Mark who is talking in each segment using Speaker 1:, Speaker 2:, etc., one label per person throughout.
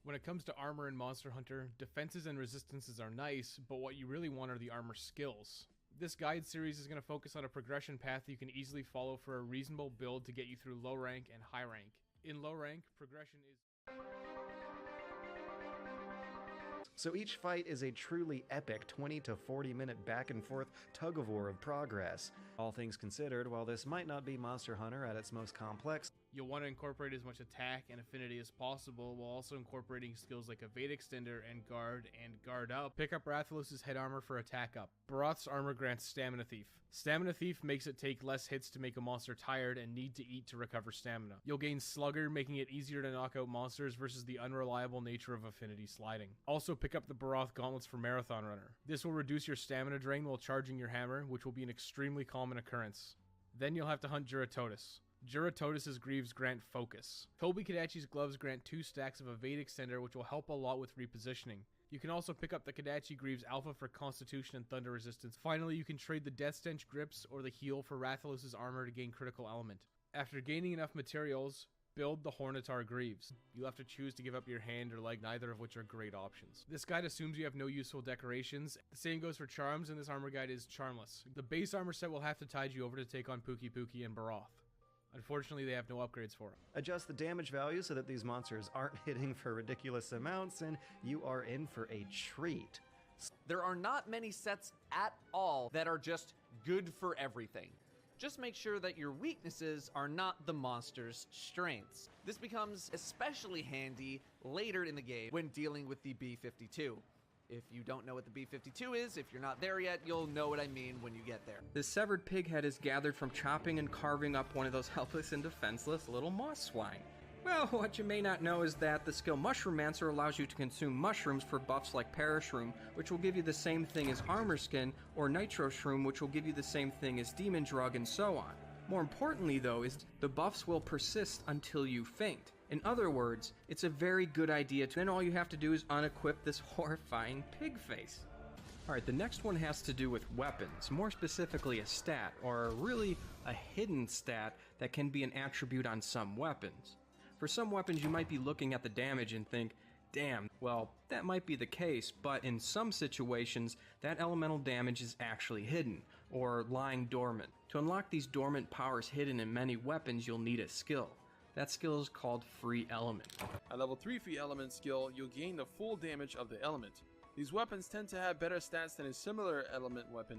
Speaker 1: When it comes to armor in Monster Hunter, defenses and resistances are nice, but what you really want are the armor skills. This guide series is going to focus on a progression path you can easily follow for a reasonable build to get you through low rank and high rank. In low rank, progression is...
Speaker 2: So each fight is a truly epic 20 to 40 minute back and forth tug-of-war of progress. All things considered, while this might not be Monster Hunter at its most complex,
Speaker 1: you'll want to incorporate as much attack and affinity as possible, while also incorporating skills like Evade Extender and Guard Up. Pick up Rathalos' head armor for attack up. Baroth's armor grants Stamina Thief. Stamina Thief makes it take less hits to make a monster tired and need to eat to recover stamina. You'll gain Slugger, making it easier to knock out monsters versus the unreliable nature of affinity sliding. Also pick up the Baroth gauntlets for Marathon Runner. This will reduce your stamina drain while charging your hammer, which will be an extremely common occurrence. Then you'll have to hunt Juratotus. Juratotus' greaves grant focus. Tobi-Kadachi's gloves grant 2 stacks of Evade Extender, which will help a lot with repositioning. You can also pick up the Kadachi Greaves Alpha for Constitution and Thunder Resistance. Finally, you can trade the Death Stench Grips or the Heal for Rathalos' armor to gain critical element. After gaining enough materials, build the Hornitar Greaves. You'll have to choose to give up your hand or leg, neither of which are great options. This guide assumes you have no useful decorations. The same goes for charms, and this armor guide is charmless. The base armor set will have to tide you over to take on Pookie and Baroth. Unfortunately, they have no upgrades for it.
Speaker 2: Adjust the damage value so that these monsters aren't hitting for ridiculous amounts, and you are in for a treat.
Speaker 3: There are not many sets at all that are just good for everything. Just make sure that your weaknesses are not the monster's strengths. This becomes especially handy later in the game when dealing with the B-52. If you don't know what the B-52 is, if you're not there yet, you'll know what I mean when you get there.
Speaker 4: The severed pig head is gathered from chopping and carving up one of those helpless and defenseless little moss swine. Well, what you may not know is that the skill Mushroommancer allows you to consume mushrooms for buffs like Parashroom, which will give you the same thing as Armor Skin, or Nitro Shroom, which will give you the same thing as Demon Drug, and so on. More importantly, though, is the buffs will persist until you faint. In other words, it's a very good idea to, and all you have to do is unequip this horrifying pig face. Alright, the next one has to do with weapons, more specifically a stat, or really a hidden stat that can be an attribute on some weapons. For some weapons you might be looking at the damage and think, damn, well, that might be the case, but in some situations, that elemental damage is actually hidden, or lying dormant. To unlock these dormant powers hidden in many weapons, you'll need a skill. That skill is called Free Element.
Speaker 5: At level 3 Free Element skill, you'll gain the full damage of the element. These weapons tend to have better stats than a similar element weapon,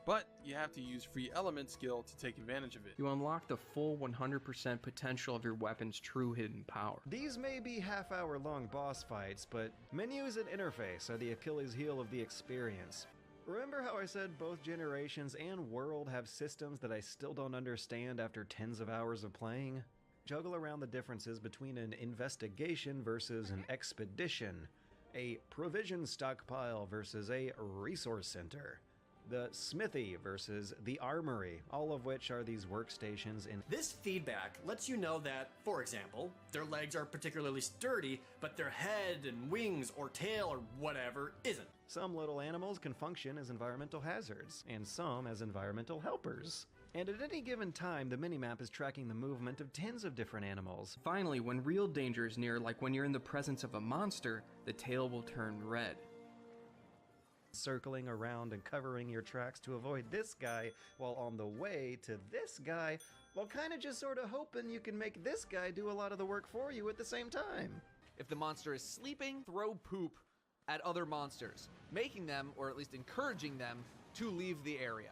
Speaker 5: but you have to use Free Element skill to take advantage of it.
Speaker 4: You unlock the full 100% potential of your weapon's true hidden power.
Speaker 2: These may be half-hour long boss fights, but menus and interface are the Achilles heel of the experience. Remember how I said both Generations and World have systems that I still don't understand after tens of hours of playing? Juggle around the differences between an investigation versus an expedition, a provision stockpile versus a resource center, the smithy versus the armory, all of which are these workstations in...
Speaker 6: This feedback lets you know that, for example, their legs are particularly sturdy, but their head and wings or tail or whatever isn't.
Speaker 2: Some little animals can function as environmental hazards, and some as environmental helpers. And at any given time, the minimap is tracking the movement of tens of different animals.
Speaker 4: Finally, when real danger is near, like when you're in the presence of a monster, the tail will turn red.
Speaker 2: Circling around and covering your tracks to avoid this guy while on the way to this guy, while kinda just sorta hoping you can make this guy do a lot of the work for you at the same time.
Speaker 3: If the monster is sleeping, throw poop at other monsters, making them, or at least encouraging them, to leave the area.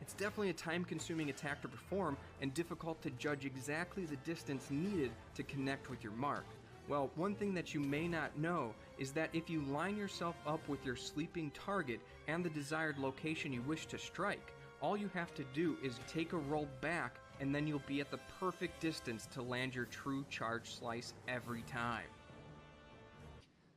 Speaker 4: It's definitely a time-consuming attack to perform and difficult to judge exactly the distance needed to connect with your mark. Well, one thing that you may not know is that if you line yourself up with your sleeping target and the desired location you wish to strike, all you have to do is take a roll back and then you'll be at the perfect distance to land your true charge slice every time.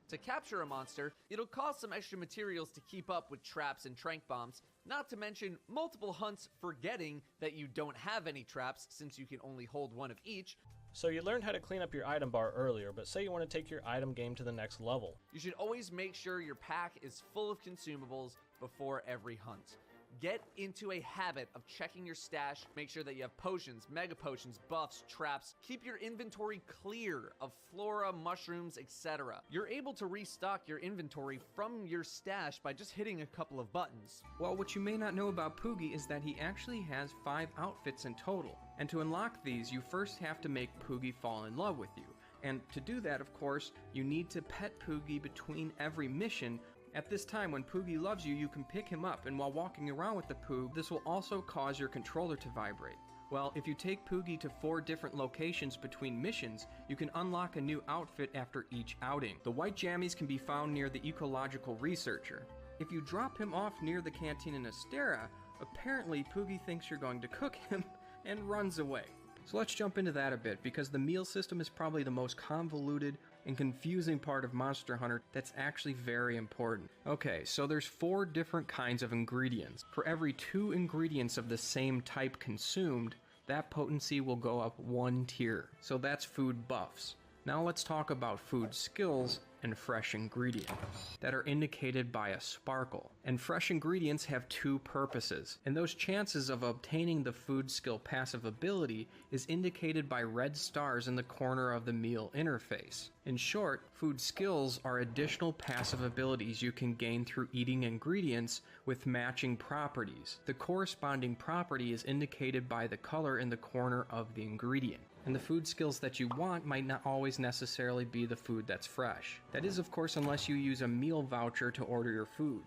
Speaker 3: To capture a monster, it'll cost some extra materials to keep up with traps and trank bombs, not to mention multiple hunts forgetting that you don't have any traps since you can only hold one of each.
Speaker 7: So you learned how to clean up your item bar earlier, but say you want to take your item game to the next level.
Speaker 3: You should always make sure your pack is full of consumables before every hunt. Get into a habit of checking your stash. Make sure that you have potions, mega potions, buffs, traps. Keep your inventory clear of flora, mushrooms, etc. You're able to restock your inventory from your stash by just hitting a couple of buttons.
Speaker 4: Well, what you may not know about Poogie is that he actually has 5 outfits in total. And to unlock these, you first have to make Poogie fall in love with you. And to do that, of course, you need to pet Poogie between every mission. At this time, when Poogie loves you, you can pick him up, and while walking around with the Poog, this will also cause your controller to vibrate. Well, if you take Poogie to 4 different locations between missions, you can unlock a new outfit after each outing. The white jammies can be found near the Ecological Researcher. If you drop him off near the Canteen in Astera, apparently Poogie thinks you're going to cook him and runs away. So let's jump into that a bit, because the meal system is probably the most convoluted and confusing part of Monster Hunter that's actually very important. Okay, so there's 4 different kinds of ingredients. For every 2 ingredients of the same type consumed, that potency will go up 1 tier. So that's food buffs. Now let's talk about food skills and fresh ingredients that are indicated by a sparkle. And fresh ingredients have 2 purposes, and those chances of obtaining the food skill passive ability is indicated by red stars in the corner of the meal interface. In short, food skills are additional passive abilities you can gain through eating ingredients with matching properties. The corresponding property is indicated by the color in the corner of the ingredient. And the food skills that you want might not always necessarily be the food that's fresh. That is, of course, unless you use a meal voucher to order your food.